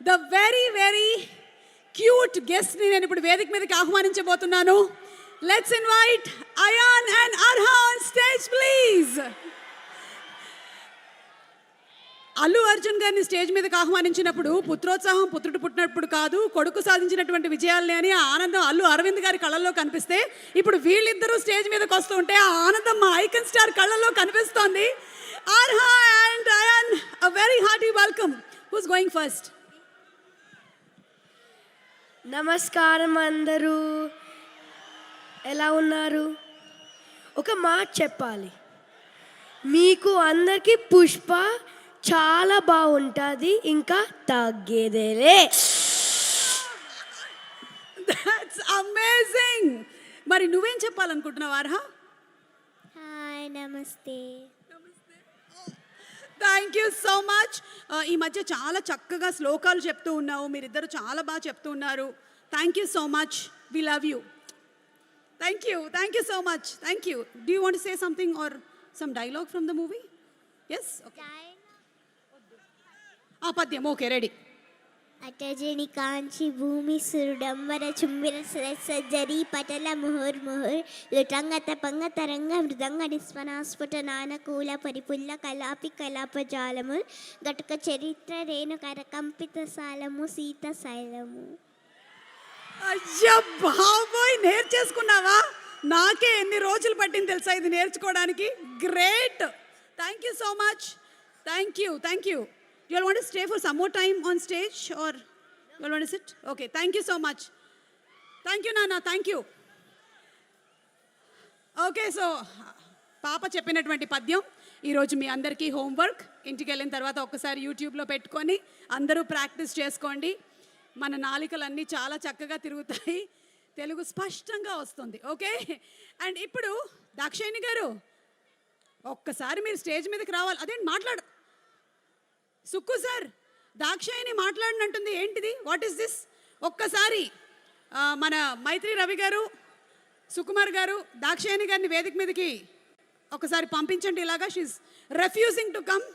The very very cute గెస్ట్ని నేను ఇప్పుడు వేదిక మీదకి ఆహ్వానించబోతున్నాను. Let's invite Ayaan and Arha on stage please. Allu Arjun గారిని స్టేజ్ మీదకి ఆహ్వానించినప్పుడు పుత్రోత్సాహం పుత్రుడు పుట్టినప్పుడు కాదు, కొడుకు సాధించినటువంటి విజయాల్ని అని ఆ ఆనందం అల్లు అరవింద్ గారి కళ్ళల్లో కనిపిస్తే, ఇప్పుడు వీళ్ళిద్దరూ స్టేజ్ మీదకి వస్తూ ఉంటే ఆ ఆనందం మా ఐకన్ స్టార్ కళ్ళల్లో కనిపిస్తోంది. Arha and Ayaan, a very hearty welcome. Who's going first? నమస్కారం అందరూ, ఎలా ఉన్నారు? ఒక మాట చెప్పాలి, మీకు అందరికీ పుష్ప చాలా బాగుంటుంది, ఇంకా తగ్గేదేలే. That's amazing. మరి నువ్వేం చెప్పాలనుకుంటున్నావు అర్హా? హాయ్, నమస్తే. Thank you so much. ఈ మధ్య చాలా చక్కగా శ్లోకాలు చెప్తూ ఉన్నావు, మీరిద్దరు చాలా బాగా చెప్తూ ఉన్నారు. Thank you so much, we love you. Thank you so much. Thank you. Do you want to say something or some dialogue from the movie? Yes, okay. పద్యం, ఓకే, రెడీ. అటజని కాంచి భూమి సురుడంబర చుంబిర సజ్జరి పటల ముహుర్ ముహుర్ లుటంగ తపంగ తరంగ మృదంగ నిస్వనాస్ఫుట నానకూల పరిపుల్ల కలాపి కలాపజాలము గటుక చరిత్ర రేణు కరకంపిత సాలము సీత శైలము. అయ్యా బాబోయ్, నేర్చేసుకున్నావా? నాకే ఎన్ని రోజులు పట్టింది తెలుసా ఇది నేర్చుకోవడానికి. Great. Thank you so much. Thank you. You all want to stay for some more time on stage or you all want to sit? Okay, thank you so much. Thank you, Nana. Thank you. Okay, so పాప చెప్పినటువంటి పద్యం ఈరోజు మీ అందరికీ homework. ఇంటికి వెళ్ళిన తర్వాత ఒక్కసారి యూట్యూబ్లో పెట్టుకొని అందరూ ప్రాక్టీస్ చేసుకోండి. మన నాలికలన్నీ చాలా చక్కగా తిరుగుతాయి, తెలుగు స్పష్టంగా వస్తుంది. ఓకే, అండ్ ఇప్పుడు దాక్షాయిని గారు ఒక్కసారి మీరు స్టేజ్ మీదకి రావాలి. అదేంటి మాట్లాడు సుక్కు సార్, దాక్షాయిని మాట్లాడినట్టుంది, ఏంటిది? What is this? ఒక్కసారి మన మైత్రి రవి గారు, సుకుమార్ గారు దాక్షాయిని గారిని వేదిక మీదకి ఒకసారి పంపించండి. ఇలాగా షీఈస్ రెఫ్యూజింగ్ టు కమ్.